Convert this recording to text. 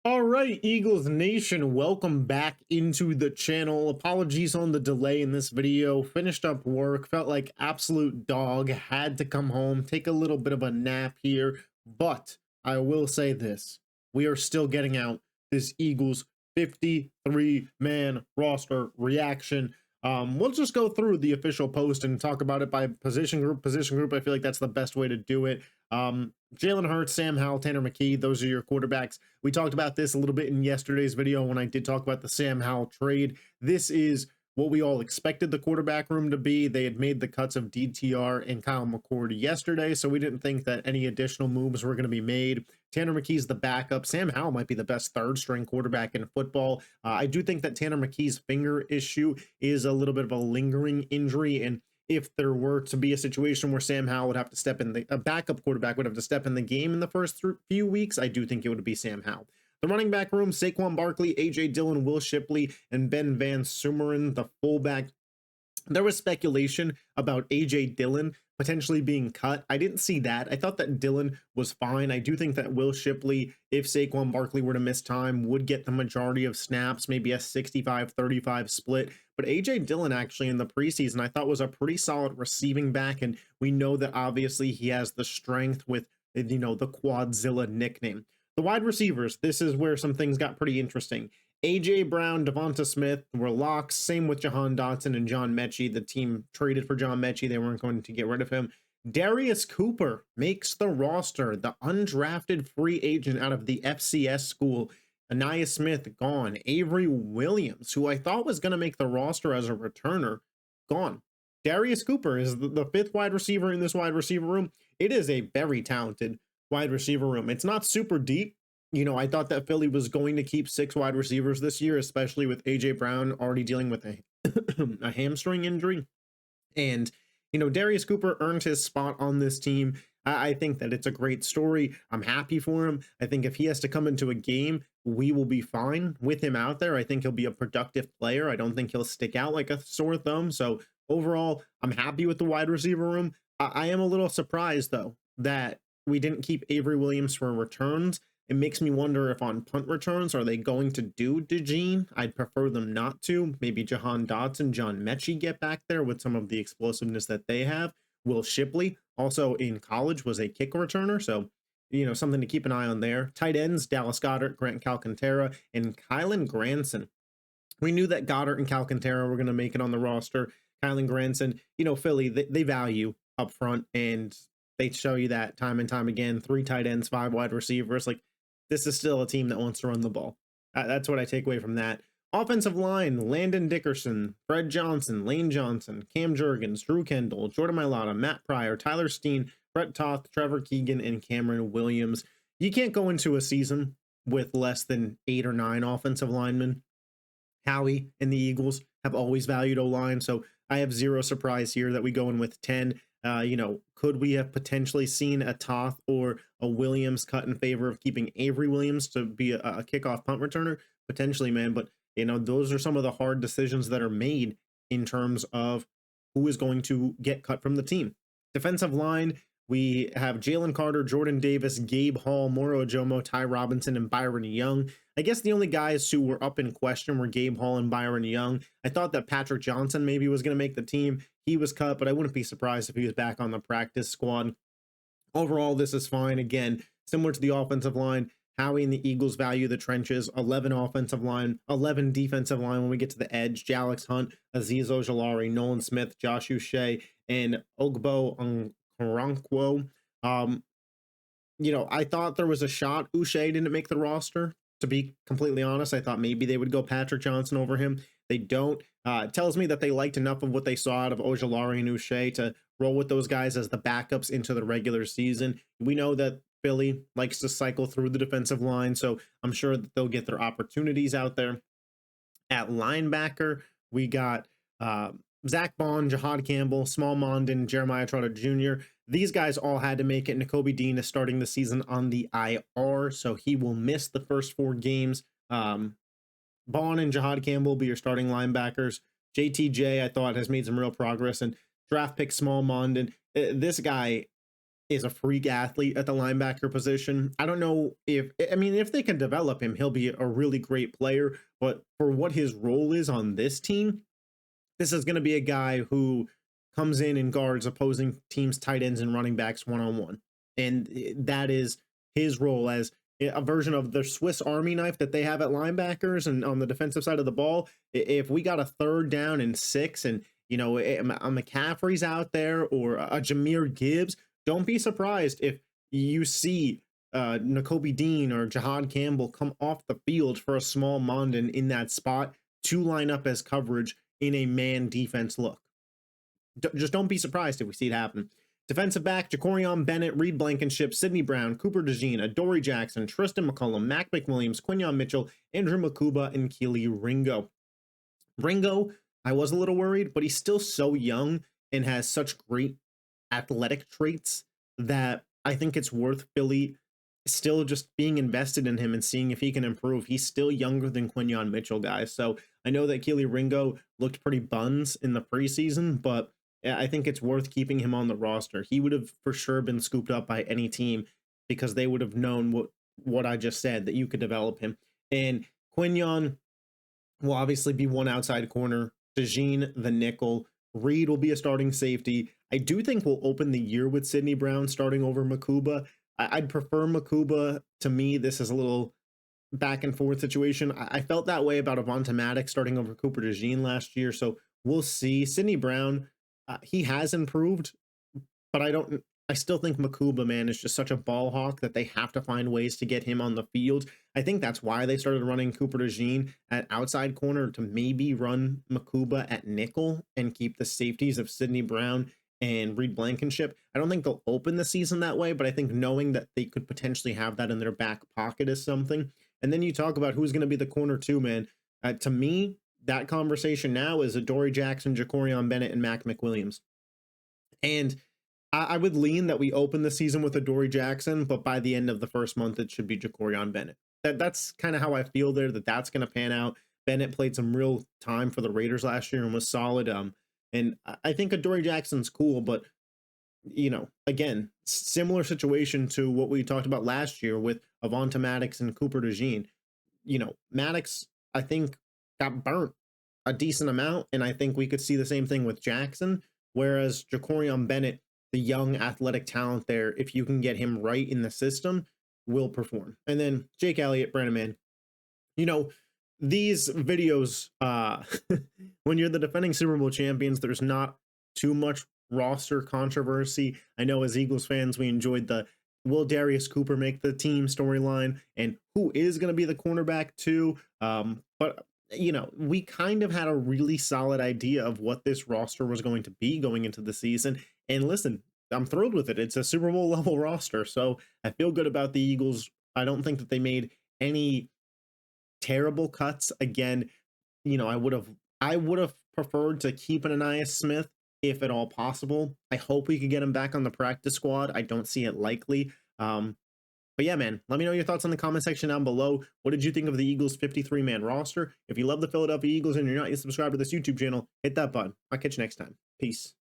All right, Eagles Nation, welcome back into the channel. Apologies on the delay in this video. Finished up work, felt like absolute dog, had to come home, take a little bit of a nap here, but I will say this. We are still getting out this Eagles 53-man roster reaction. We'll just go through the official post and talk about it by position group. Position group, I feel like that's the best way to do it. Jalen Hurts, Sam Howell, Tanner McKee, those are your quarterbacks. We talked about this a little bit in yesterday's video when I did talk about the Sam Howell trade. This is what we all expected the quarterback room to be. They had made the cuts of DTR and Kyle McCord yesterday, so we didn't think that any additional moves were going to be made. Tanner McKee's the backup. Sam Howell might be the best third-string quarterback in football. I do think that Tanner McKee's finger issue is a little bit of a lingering injury, and if there were to be a situation where Sam Howell would have to step in, a backup quarterback would have to step in the game in the first few weeks, I do think it would be Sam Howell. The running back room, Saquon Barkley, A.J. Dillon, Will Shipley, and Ben Van Sumeren. The fullback, there was speculation about A.J. Dillon potentially being cut. I didn't see that. I thought that Dillon was fine. I do think that Will Shipley, if Saquon Barkley were to miss time, would get the majority of snaps, maybe a 65-35 split. But A.J. Dillon actually in the preseason I thought was a pretty solid receiving back, and we know that obviously he has the strength with, the Quadzilla nickname. The wide receivers, this is where some things got pretty interesting. A.J. Brown, Devonta Smith were locks. Same with Jahan Dotson and John Mechie. The team traded for John Mechie. They weren't going to get rid of him. Darius Cooper makes the roster, the undrafted free agent out of the FCS school. Anaya Smith gone. Avery Williams, who I thought was going to make the roster as a returner, gone. Darius Cooper is the fifth wide receiver in this wide receiver room. It is a very talented wide receiver room. It's not super deep. I thought that Philly was going to keep 6 wide receivers this year, especially with A.J. Brown already dealing with a hamstring injury. And, Darius Cooper earned his spot on this team. I think that it's a great story. I'm happy for him. I think if he has to come into a game, we will be fine with him out there. I think he'll be a productive player. I don't think he'll stick out like a sore thumb. So overall, I'm happy with the wide receiver room. I am a little surprised, though, that we didn't keep Avery Williams for returns. It makes me wonder if on punt returns, are they going to do DeJean? I'd prefer them not to. Maybe Jahan Dotson, John Mechie get back there with some of the explosiveness that they have. Will Shipley, also in college, was a kick returner, so something to keep an eye on there. Tight ends, Dallas Goedert, Grant Calcaterra, and Kylen Granson. We knew that Goddard and Calcaterra were going to make it on the roster. Kylen Granson, Philly, they value up front, and they show you that time and time again. 3 tight ends, 5 wide receivers. Like, this is still a team that wants to run the ball. That's what I take away from that. Offensive line, Landon Dickerson, Fred Johnson, Lane Johnson, Cam Jurgens, Drew Kendall, Jordan Mailata, Matt Pryor, Tyler Steen, Brett Toth, Trevor Keegan, and Cameron Williams. You can't go into a season with less than 8 or 9 offensive linemen. Howie and the Eagles have always valued O-line, so I have zero surprise here that we go in with 10. Could we have potentially seen a Toth or a Williams cut in favor of keeping Avery Williams to be a kickoff punt returner? Potentially, man, but those are some of the hard decisions that are made in terms of who is going to get cut from the team. Defensive line, we have Jalen Carter, Jordan Davis, Gabe Hall, Moro Ojomo, Ty Robinson, and Byron Young. I guess the only guys who were up in question were Gabe Hall and Byron Young. I thought that Patrick Johnson maybe was going to make the team. He was cut, but I wouldn't be surprised if he was back on the practice squad. Overall, this is fine. Again, similar to the offensive line, Howie and the Eagles value the trenches. 11 offensive line, 11 defensive line when we get to the edge. Alex Hunt, Azeez Ojulari, Nolan Smith, Josh Uche, and Ogbo Okoronkwo. I thought there was a shot Uche didn't make the roster. To be completely honest, I thought maybe they would go Patrick Johnson over him. They don't. It tells me that they liked enough of what they saw out of Ojulari and Uche to roll with those guys as the backups into the regular season. We know that Philly likes to cycle through the defensive line, so I'm sure that they'll get their opportunities out there. At linebacker, we got Zach Bond, Jahad Campbell, Small Mondin, Jeremiah Trotter Jr. These guys all had to make it. Nakobe Dean is starting the season on the IR, so he will miss the first 4 games. Bond and Jahad Campbell will be your starting linebackers. JTJ, I thought, has made some real progress. And draft pick Small Mondin. This guy, is a freak athlete at the linebacker position. I don't know if, I mean, if they can develop him, he'll be a really great player. But for what his role is on this team, this is going to be a guy who comes in and guards opposing teams' tight ends and running backs one on one. And that is his role as a version of the Swiss Army knife that they have at linebackers and on the defensive side of the ball. If we got a 3rd down and 6 and, you know, a McCaffrey's out there or a Jahmyr Gibbs, don't be surprised if you see Nakobe Dean or Jahad Campbell come off the field for a small Mondon in that spot to line up as coverage in a man defense look. Just don't be surprised if we see it happen. Defensive back, Jacorian Bennett, Reed Blankenship, Sidney Brown, Cooper DeJean, Adoree Jackson, Tristan McCullum, Mac McWilliams, Quinyon Mitchell, Andrew Mukuba, and Kelee Ringo. Ringo, I was a little worried, but he's still so young and has such great athletic traits that I think it's worth Philly still just being invested in him and seeing if he can improve. He's still younger than Quinyon Mitchell, guys. So I know that Kelee Ringo looked pretty buns in the preseason, but I think it's worth keeping him on the roster. He would have for sure been scooped up by any team because they would have known what I just said, that you could develop him. And Quinyon will obviously be one outside corner. DeJean, the nickel. Reed will be a starting safety. I do think we'll open the year with Sidney Brown starting over Mukuba. I'd prefer Mukuba. To me, this is a little back and forth situation. I felt that way about Avonte Maddox starting over Cooper DeJean last year, so we'll see. Sidney Brown, he has improved, but I still think Mukuba, man, is just such a ball hawk that they have to find ways to get him on the field. I think that's why they started running Cooper DeJean at outside corner, to maybe run Mukuba at nickel and keep the safeties of Sidney Brown and Reed Blankenship. I don't think they'll open the season that way, but I think knowing that they could potentially have that in their back pocket is something. And then you talk about who's going to be the corner 2, man. To me, that conversation now is Adoree Jackson, Jacorian Bennett, and Mac McWilliams. And I would lean that we open the season with Adoree Jackson, but by the end of the first month, it should be Jacorian Bennett. That's kind of how I feel there, that's going to pan out. Bennett played some real time for the Raiders last year and was solid. And I think Adoree Jackson's cool, but, you know, again, similar situation to what we talked about last year with Avonte Maddox and Cooper DeJean. You know, Maddox, I think, got burnt a decent amount, and I think we could see the same thing with Jackson, whereas Jacorian Bennett, the young athletic talent there, if you can get him right in the system, will perform. And then Jake Elliott, Brandon Mann. You know, these videos, when you're the defending Super Bowl champions, there's not too much roster controversy. I know as Eagles fans, we enjoyed the will Darius Cooper make the team storyline and who is going to be the cornerback too. But, you know, we kind of had a really solid idea of what this roster was going to be going into the season. And listen, I'm thrilled with it. It's a Super Bowl level roster. So I feel good about the Eagles. I don't think that they made any terrible cuts. Again, you know, I would have preferred to keep an Ainias Smith if at all possible. I hope we could get him back on the practice squad. I don't see it likely. But yeah, man, let me know your thoughts in the comment section down below. What did you think of the Eagles 53-man roster? If you love the Philadelphia Eagles and you're not yet subscribed to this YouTube channel, hit that button. I'll catch you next time. Peace.